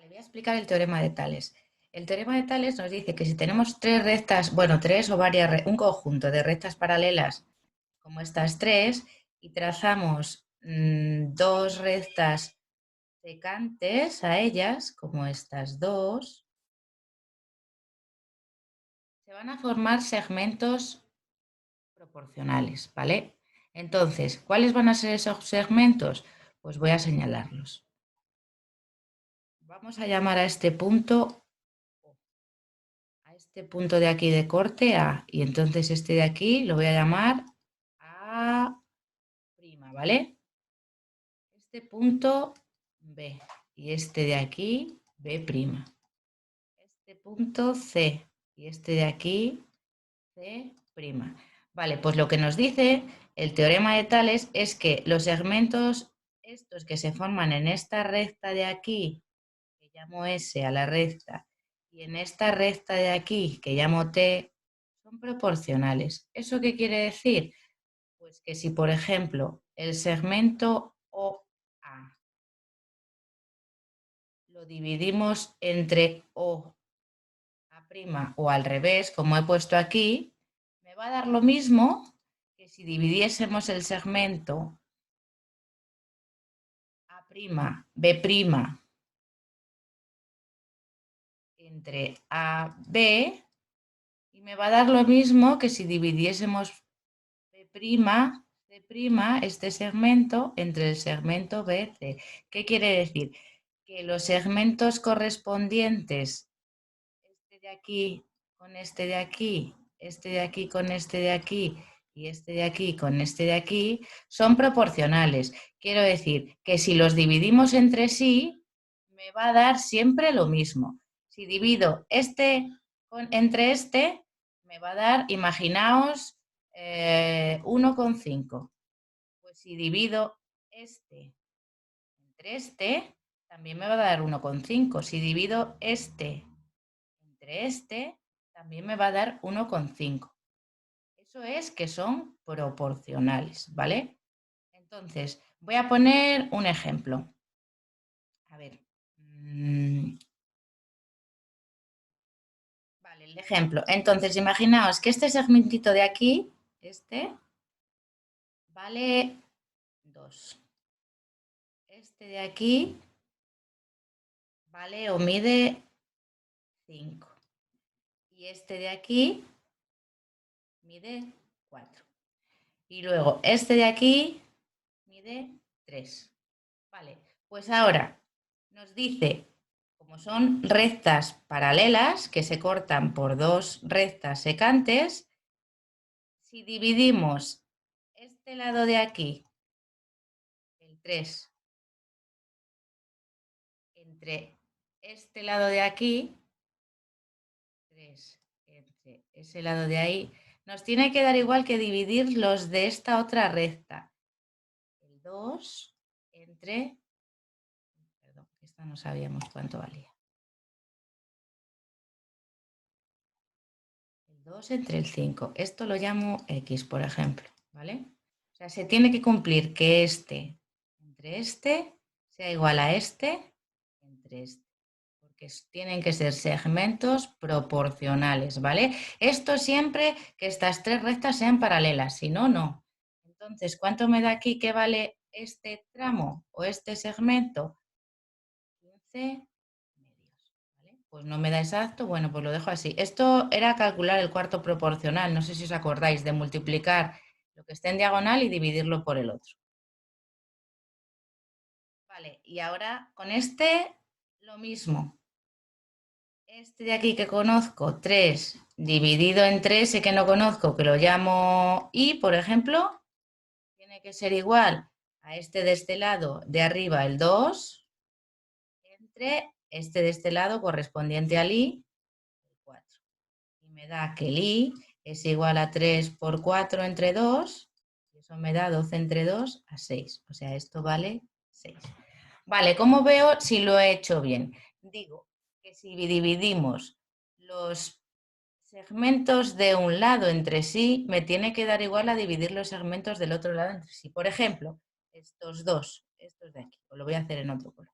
Voy a explicar el teorema de Tales. El teorema de Tales nos dice que si tenemos tres rectas, bueno, tres o varias, un conjunto de rectas paralelas como estas tres y trazamos dos rectas secantes a ellas, como estas dos, se van a formar segmentos proporcionales, ¿vale? Entonces, ¿cuáles van a ser esos segmentos? Pues voy a señalarlos. Vamos a llamar a este punto de aquí de corte A, y entonces este de aquí lo voy a llamar A', ¿vale? Este punto B y este de aquí B'. Este punto C y este de aquí C'. Vale, pues lo que nos dice el teorema de Tales es que los segmentos estos que se forman en esta recta de aquí, que llamo S a la recta, y en esta recta de aquí, que llamo T, son proporcionales. ¿Eso qué quiere decir? Pues que si, por ejemplo, el segmento OA lo dividimos entre OA' o al revés, como he puesto aquí, me va a dar lo mismo que si dividiésemos el segmento A'B' entre AB, y me va a dar lo mismo que si dividiésemos B'C', este segmento, entre el segmento BC. ¿Qué quiere decir? Que los segmentos correspondientes, este de aquí con este de aquí, este de aquí con este de aquí y este de aquí con este de aquí, son proporcionales. Quiero decir que si los dividimos entre sí, me va a dar siempre lo mismo. Si divido este entre este, me va a dar, imaginaos, 1,5. Pues si divido este entre este, también me va a dar 1,5. Si divido este entre este, también me va a dar 1,5. Eso es que son proporcionales, ¿vale? Entonces, voy a poner un ejemplo. A ver. Vale, el ejemplo. Entonces, imaginaos que este segmentito de aquí, este, vale 2. Este de aquí vale o mide 5. Y este de aquí mide 4. Y luego este de aquí mide 3. Vale, pues ahora nos dice, como son rectas paralelas que se cortan por dos rectas secantes, si dividimos este lado de aquí, el 3, entre este lado de aquí, 3 entre ese lado de ahí, nos tiene que dar igual que dividir los de esta otra recta. El 2 entre, perdón, esta no sabíamos cuánto valía. El 2 entre el 5. Esto lo llamo X, por ejemplo, ¿vale? O sea, se tiene que cumplir que este entre este sea igual a este entre este. Porque tienen que ser segmentos proporcionales, ¿vale? Esto siempre que estas tres rectas sean paralelas, si no, no. Entonces, ¿cuánto me da aquí que vale este tramo o este segmento? 15 medios, ¿vale? Pues no me da exacto, bueno, pues lo dejo así. Esto era calcular el cuarto proporcional, no sé si os acordáis, de multiplicar lo que esté en diagonal y dividirlo por el otro. Vale, y ahora con este lo mismo. Este de aquí que conozco, 3 dividido entre ese que no conozco, que lo llamo I, por ejemplo, tiene que ser igual a este de este lado de arriba, el 2, entre este de este lado correspondiente al I, el 4. Y me da que el I es igual a 3 por 4 entre 2, y eso me da 12 entre 2 a 6. O sea, esto vale 6. Vale, ¿cómo veo si lo he hecho bien? Digo que si dividimos los segmentos de un lado entre sí, me tiene que dar igual a dividir los segmentos del otro lado entre sí. Por ejemplo, estos dos, estos de aquí, os lo voy a hacer en otro color.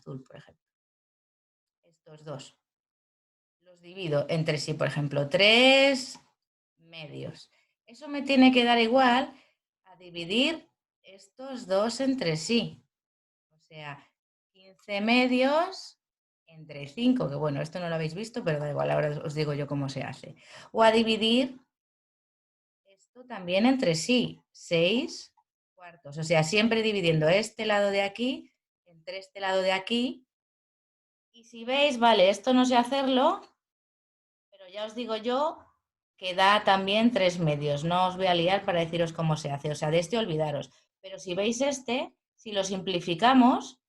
azul, por ejemplo. Estos dos. Los divido entre sí, por ejemplo, 3 medios. Eso me tiene que dar igual a dividir estos dos entre sí. O sea, 15 medios entre 5, que bueno, esto no lo habéis visto, pero da igual, ahora os digo yo cómo se hace. O a dividir esto también entre sí, 6 cuartos. O sea, siempre dividiendo este lado de aquí entre este lado de aquí. Y si veis, vale, esto no sé hacerlo, pero ya os digo yo que da también 3 medios. No os voy a liar para deciros cómo se hace. O sea, de este olvidaros. Pero si veis este, si lo simplificamos,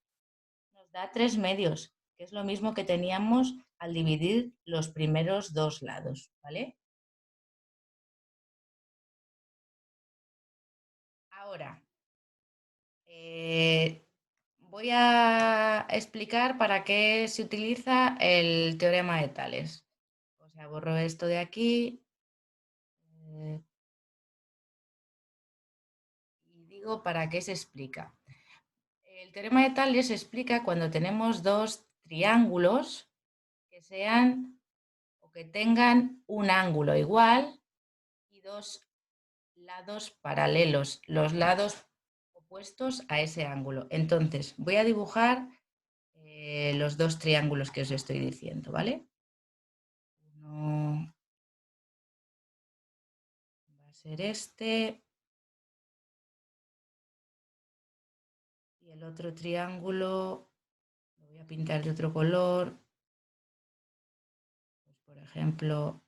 nos da 3 medios, que es lo mismo que teníamos al dividir los primeros dos lados, ¿vale? Ahora, voy a explicar para qué se utiliza el teorema de Tales. O sea, borro esto de aquí y digo para qué se explica. El teorema de Tales se explica cuando tenemos dos triángulos que sean o que tengan un ángulo igual y dos lados paralelos, los lados opuestos a ese ángulo. Entonces, voy a dibujar los dos triángulos que os estoy diciendo, ¿vale? Uno va a ser este y el otro triángulo lo voy a pintar de otro color, pues por ejemplo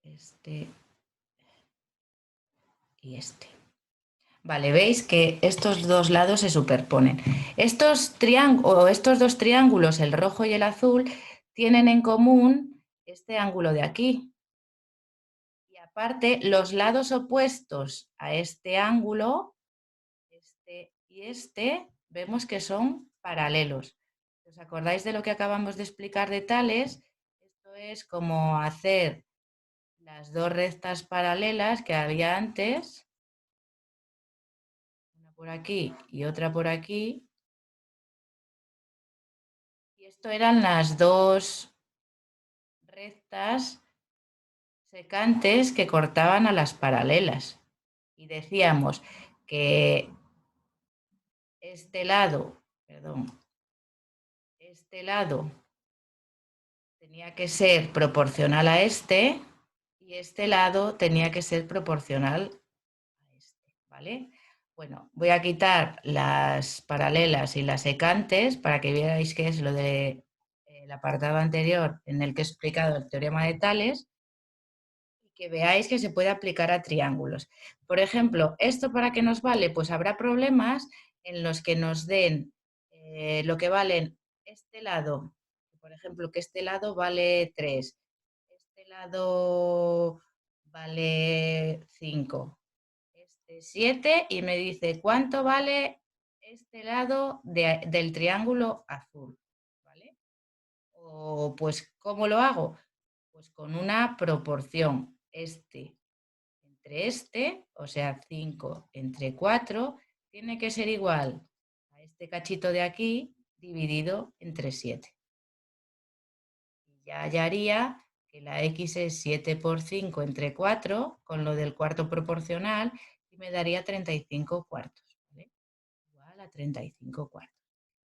este y este. Vale, veis que estos dos lados se superponen. Estos dos triángulos, el rojo y el azul, tienen en común este ángulo de aquí. Y aparte, los lados opuestos a este ángulo, este y este, vemos que son paralelos. ¿Os acordáis de lo que acabamos de explicar de Tales? Esto es como hacer las dos rectas paralelas que había antes, una por aquí y otra por aquí. Y esto eran las dos rectas secantes que cortaban a las paralelas. Y decíamos que este lado tenía que ser proporcional a este y este lado tenía que ser proporcional a este, ¿vale? Bueno, voy a quitar las paralelas y las secantes para que veáis qué es lo del apartado anterior en el que he explicado el teorema de Tales y que veáis que se puede aplicar a triángulos. Por ejemplo, ¿esto para qué nos vale? Pues habrá problemas en los que nos den lo que valen este lado, por ejemplo, que este lado vale 3, este lado vale 5, este 7 y me dice cuánto vale este lado del triángulo azul, ¿vale? O pues, ¿cómo lo hago? Pues con una proporción, entre o sea, 5 entre 4, tiene que ser igual a este cachito de aquí dividido entre 7. Y ya hallaría que la x es 7 por 5 entre 4, con lo del cuarto proporcional, y me daría 35 cuartos, ¿vale? Igual a 35 cuartos.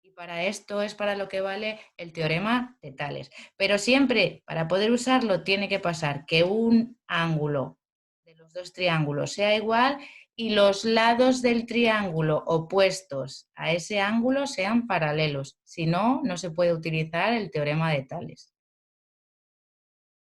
Y para esto es para lo que vale el teorema de Tales. Pero siempre, para poder usarlo, tiene que pasar que un ángulo de los dos triángulos sea igual y los lados del triángulo opuestos a ese ángulo sean paralelos. Si no, no se puede utilizar el teorema de Tales.